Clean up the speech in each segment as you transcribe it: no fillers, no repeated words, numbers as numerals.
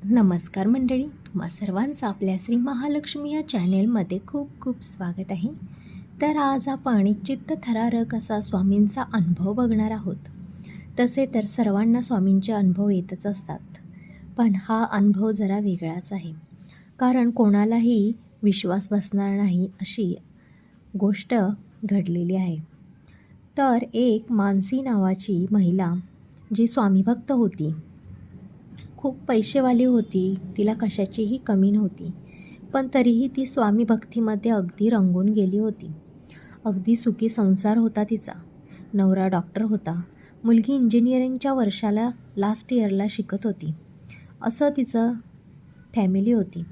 नमस्कार मंडळी, तुम्हा सर्वांचं आपल्या श्री महालक्ष्मी या चॅनेलमध्ये खूप खूप स्वागत आहे. तर आज आपण एक चित्तथरारक असा स्वामींचा अनुभव बघणार आहोत. तसे तर सर्वांना स्वामींचे अनुभव येतच असतात, पण हा अनुभव जरा वेगळाच आहे. कारण कोणालाही विश्वास बसणार नाही अशी गोष्ट घडलेली आहे. तर एक मानसी नावाची महिला जी स्वामीभक्त होती, खूप पैसेवाली होती, तिला कशाचीही कमी नव्हती. पण तरीही ती स्वामी भक्तीमध्ये अगदी रंगून गेली होती. अगदी सुखी संसार होता तिचा. नवरा डॉक्टर होता, मुलगी इंजिनिअरिंगच्या वर्षाला लास्ट इयरला शिकत होती. असं तिचं फॅमिली होती.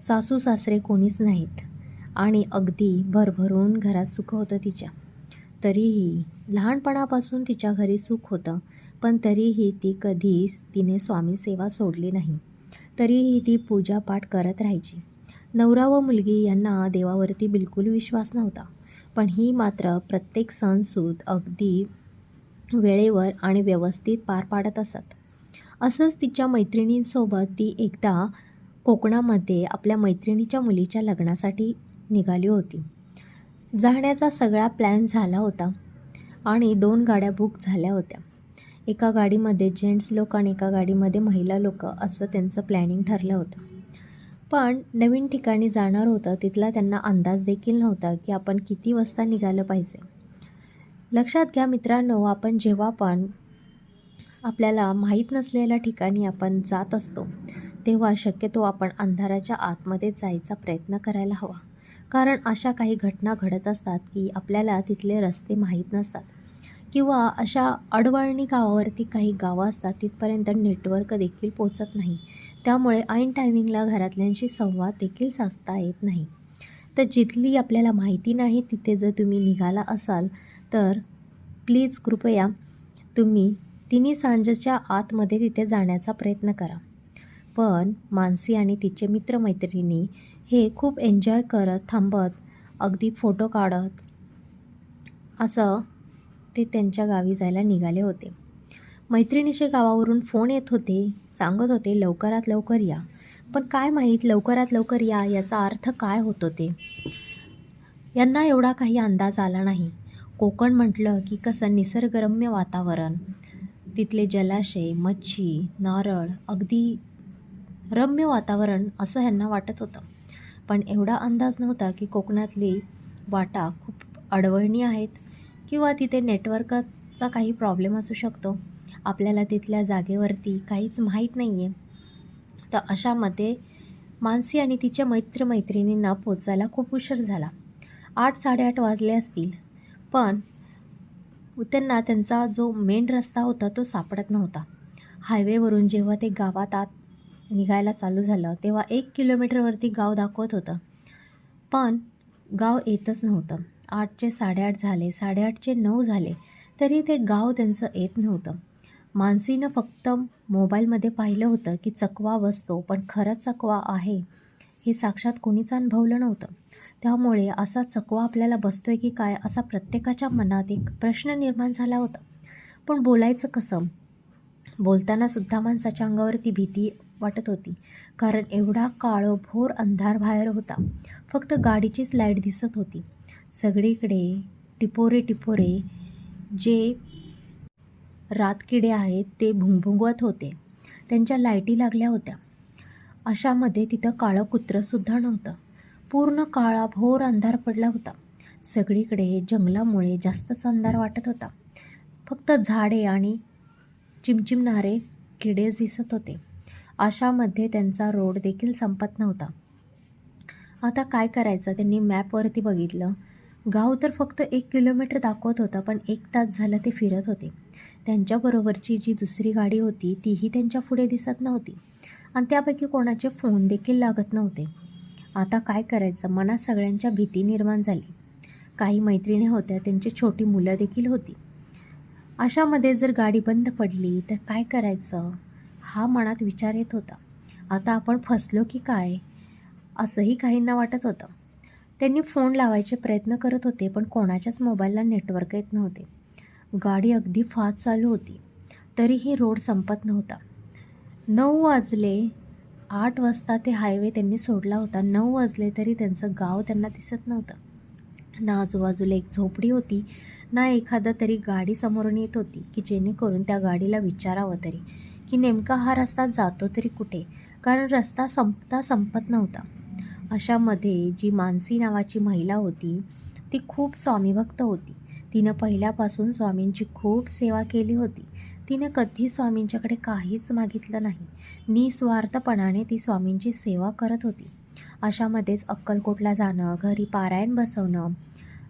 सासू सासरे कोणीच नाहीत आणि अगदी भरभरून घरात सुख होतं तिच्या. तरीही लहानपणापासून तिच्या घरी सुख होतं, पण तरीही ती कधीच तिने स्वामी सेवा सोडली नाही. तरीही ती पूजापाठ करत राहायची. नवरा व मुलगी यांना देवावरती बिलकुल विश्वास नव्हता, पण ही मात्र प्रत्येक सणसूद अगदी वेळेवर आणि व्यवस्थित पार पाडत असत. असंच तिच्या मैत्रिणींसोबत ती एकदा कोकणामध्ये आपल्या मैत्रिणीच्या मुलीच्या लग्नासाठी निघाली होती. जाण्याचा सगळा प्लॅन झाला होता आणि 2 गाड्या बुक झाल्या होत्या. एका गाडीमध्ये जेंट्स लोक आणि एका गाडीमध्ये महिला लोक असं त्यांचं प्लॅनिंग ठरलं होतं. पण नवीन ठिकाणी जाणार होतं, तिथला त्यांना अंदाज देखील नव्हता की आपण किती वाजता निघालं पाहिजे. लक्षात घ्या मित्रांनो, आपण जेव्हा पण आपल्याला माहीत नसलेल्या ठिकाणी आपण जात असतो, तेव्हा शक्यतो आपण अंधाराच्या आतमध्ये जायचा प्रयत्न करायला हवा. कारण अशा काही घटना घडत असतात की आपल्याला तिथले रस्ते माहीत नसतात किंवा अशा अडवळणी गावावरती काही गावं असतात, तिथपर्यंत नेटवर्क देखील पोचत नाही. त्यामुळे ऐन टायमिंगला घरातल्यांशी संवाद देखील साधता येत नाही. तर जिथली आपल्याला माहिती नाही तिथे जर तुम्ही निघाला असाल तर प्लीज कृपया तुम्ही तिन्ही सांजेच्या आतमध्ये तिथे जाण्याचा प्रयत्न करा. पण मानसी आणि तिचे मित्रमैत्रिणी हे खूप एन्जॉय करत थांबत, अगदी फोटो काढत असं ते त्यांच्या गावी जायला निघाले होते. मैत्रिणीचे गावावरून फोन येत होते, सांगत होते लवकरात लवकर या. पण काय माहीत लवकरात लवकर या याचा अर्थ काय होतो ते यांना एवढा काही अंदाज आला नाही. कोकण म्हटलं की कसं निसर्गरम्य वातावरण, तिथले जलाशय, मच्छी, नारळ, अगदी रम्य वातावरण असं ह्यांना वाटत होतं. पण एवढा अंदाज नव्हता की कोकणातली वाटा खूप अडवळणी आहेत किंवा तिथे नेटवर्कचा काही प्रॉब्लेम असू शकतो. आपल्याला तिथल्या जागेवरती काहीच माहीत नाही आहे. तर अशामध्ये मानसी आणि तिच्या मित्रमैत्रिणींना पोचायला खूप उशीर झाला. 8-8:30 वाजले असतील. पण त्यांना त्यांचा जो मेन रस्ता होता तो सापडत नव्हता. हायवेवरून जेव्हा ते गावात आत निघायला चालू झालं तेव्हा 1 किलोमीटरवरती गाव दाखवत होतं, पण गाव येतच नव्हतं. 8चे 8:30 झाले, 8:30चे 9 झाले, तरी ते गाव त्यांचं येत नव्हतं. मानसीनं फक्त मोबाईलमध्ये पाहिलं होतं की चकवा बसतो, पण खरंच चकवा आहे हे साक्षात कोणीच अनुभवलं नव्हतं. त्यामुळे असा चकवा आपल्याला बसतोय की काय असा प्रत्येकाच्या मनात एक प्रश्न निर्माण झाला होता. पण बोलायचं कसं? बोलतानासुद्धा माणसाच्या अंगावरती भीती वाटत होती. कारण एवढा काळोभोर अंधार बाहेर होता. फक्त गाडीचीच लाईट दिसत होती. सगळीकडे टिपोरे जे रातकिडे आहेत ते भुंगभुंगवत होते. त्यांच्या लाईटी लागल्या होत्या. अशामध्ये तिथं काळं कुत्रंसुद्धा नव्हतं. पूर्ण काळाभोर अंधार पडला होता. सगळीकडे जंगलामुळे जास्तच अंधार वाटत होता. फक्त झाडे आणि चिमचिमणारे किडेच दिसत होते. अशामध्ये त्यांचा रोड देखील संपत नव्हता. आता काय करायचं? त्यांनी मॅपवरती बघितलं. गाव तर फक्त 1 किलोमीटर दाखवत होतं, पण 1 तास झालं ते फिरत होते. त्यांच्याबरोबरची जी दुसरी गाडी होती तीही त्यांच्या पुढे दिसत नव्हती आणि त्यापैकी कोणाचे फोन देखील लागत नव्हते. आता काय करायचं? मनात सगळ्यांच्या भीती निर्माण झाली. काही मैत्रिणी होत्या, त्यांची छोटी मुलं देखील होती. अशामध्ये जर गाडी बंद पडली तर काय करायचं? हा मनात विचार येत होता. आता आपण फसलो की काय असंही काहींना वाटत होतं. त्यांनी फोन लावायचे प्रयत्न करत होते, पण कोणाच्याच मोबाईलला नेटवर्क येत नव्हते. गाडी अगदी फास्ट चालू होती, तरीही रोड संपत नव्हता. 9 वाजले 8 वाजता ते हायवे त्यांनी सोडला होता. 9 वाजले तरी त्यांचं गाव त्यांना दिसत नव्हतं. ना आजूबाजूला एक झोपडी होती, ना एखादा तरी गाडी समोरून येत होती, की जेणेकरून त्या गाडीला विचारावं तरी, की नेमका हा रस्ता जातो तरी कुठे? कारण रस्ता संपत नव्हता. अशामध्ये जी मानसी नावाची महिला होती, ती खूप स्वामीभक्त होती. तिनं पहिल्यापासून स्वामींची खूप सेवा केली होती. तिने कधी स्वामींच्याकडे काहीच मागितलं नाही. निस्वार्थपणाने ती स्वामींची सेवा करत होती. अशामध्येच अक्कलकोटला जाणं, घरी पारायण बसवणं,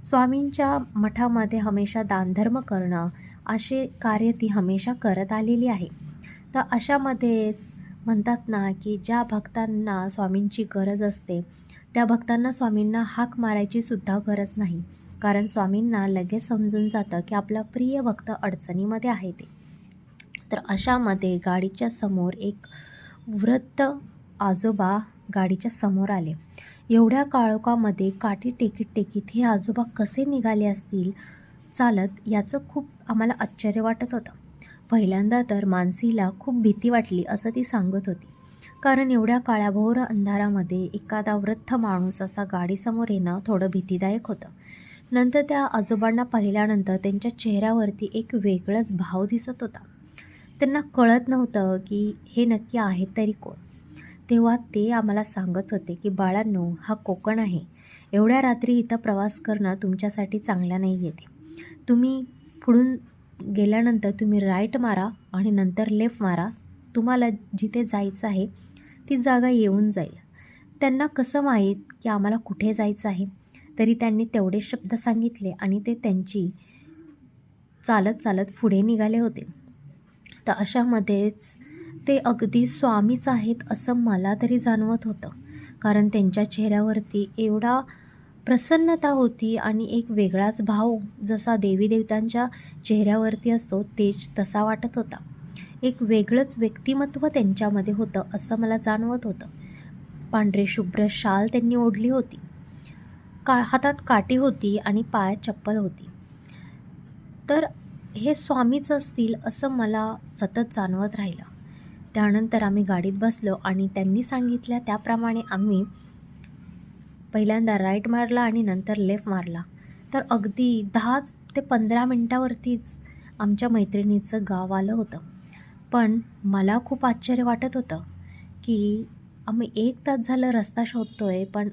स्वामींच्या मठामध्ये हमेशा दानधर्म करणं, असे कार्य ती हमेशा करत आलेली आहे. तर अशामध्येच म्हणतात ना, की ज्या भक्तांना स्वामींची गरज असते, त्या भक्तांना स्वामींना हाक मारायची सुद्धा गरज नाही. कारण स्वामींना लगेच समजून जातं, की आपला प्रिय भक्त अडचणीमध्ये आहे ते. तर अशामध्ये गाडीच्या समोर एक वृद्ध आजोबा गाडीच्या समोर आले. एवढ्या काळोखामध्ये काठी टेकीत हे आजोबा कसे निघाले असतील चालत, याचं खूप आम्हाला आश्चर्य वाटत होतं. पहिल्यांदा तर मानसीला खूप भीती वाटली असं ती सांगत होती. कारण एवढ्या काळ्याभोर अंधारामध्ये एखादा वृद्ध माणूस असा गाडीसमोर येणं थोडं भीतीदायक होतं. नंतर त्या आजोबांना पाहिल्यानंतर त्यांच्या चेहऱ्यावरती एक वेगळाच भाव दिसत होता. त्यांना कळत नव्हतं की हे नक्की आहेत तरी कोण. तेव्हा ते आम्हाला सांगत होते की बाळांनो, हा कोकण आहे. एवढ्या रात्री इथं प्रवास करणं तुमच्यासाठी चांगला नाही येते. तुम्ही पुढून गेल्यानंतर तुम्ही राईट मारा आणि नंतर लेफ्ट मारा. तुम्हाला जिथे जायचं आहे ती जागा येऊन जाईल. त्यांना कसं माहीत की आम्हाला कुठे जायचं आहे, तरी त्यांनी तेवढे शब्द सांगितले आणि ते त्यांची चालत पुढे निघाले होते. तर अशामध्येच ते अगदी स्वामीच आहेत असं मला तरी जाणवत होतं. कारण त्यांच्या चेहऱ्यावरती एवढा प्रसन्नता होती आणि एक वेगळाच भाव जसा देवी देवतांच्या चेहऱ्यावरती असतो तेच तसा वाटत होता. एक वेगळंच व्यक्तिमत्व त्यांच्यामध्ये होतं असं मला जाणवत होतं. पांढरे शुभ्र शाल त्यांनी ओढली होती, हातात काठी होती आणि पायात चप्पल होती. तर हे स्वामीच असतील असं मला सतत जाणवत राहिलं. त्यानंतर आम्ही गाडीत बसलो आणि त्यांनी सांगितल्या त्याप्रमाणे आम्ही पहिल्यांदा राईट मारला आणि नंतर लेफ्ट मारला. तर अगदी 10 ते 15 मिनटावरतीच आमच्या मैत्रिणीचं गाव आलं होतं. पण मला खूप आश्चर्य वाटत होतं की आम्ही 1 तास झालं रस्ता शोधतोय, पण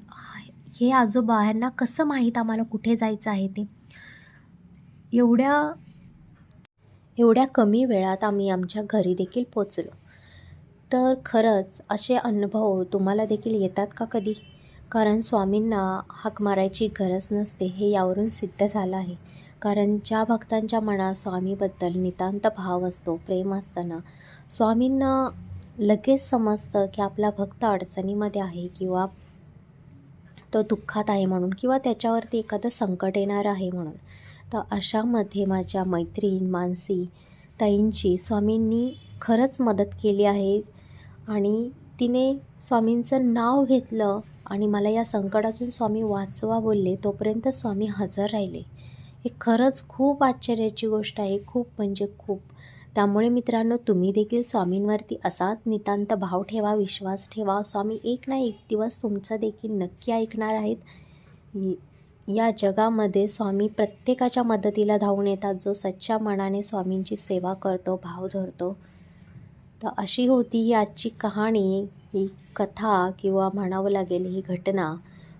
हे आजोबा ह्यांना कसं माहीत आम्हाला कुठे जायचं आहे ते. एवढ्या कमी वेळात आम्ही आमच्या घरी देखील पोचलो. तर खरंच असे अनुभव तुम्हाला देखील येतात का कधी? कारण स्वामींना हाक मारायची गरज नसते हे यावरून सिद्ध झालं आहे. कारण ज्या भक्तांच्या मनात स्वामीबद्दल नितांत भाव असतो, प्रेम असताना स्वामींना लगेच समजतं की आपला भक्त अडचणीमध्ये आहे किंवा तो दुःखात आहे म्हणून, किंवा त्याच्यावरती एखादं संकट येणार आहे म्हणून. तर अशामध्ये माझ्या मैत्रीण मानसी ताईंची स्वामींनी खरंच मदत केली आहे आणि तिने स्वामींचं नाव घेतलं आणि मला या संकटातून स्वामी वाचवा बोलले, तोपर्यंत स्वामी हजर राहिले. हे खरंच खूप आश्चर्याची गोष्ट आहे, खूप म्हणजे खूप. त्यामुळे मित्रांनो, तुम्ही देखील स्वामींवरती असाच नितांत भाव ठेवा, विश्वास ठेवा. स्वामी एक ना एक दिवस तुमचं देखील नक्की ऐकणार आहेत. या जगामध्ये स्वामी प्रत्येकाच्या मदतीला धावून येतात, जो सच्च्या मनाने स्वामींची सेवा करतो, भाव धरतो. तर अशी होती ही आजची कहाणी, ही कथा किंवा म्हणावं लागेल ही घटना.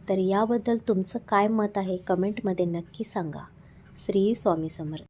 तर याबद्दल तुमचं काय मत आहे कमेंटमध्ये नक्की सांगा. श्री स्वामी समर्थ.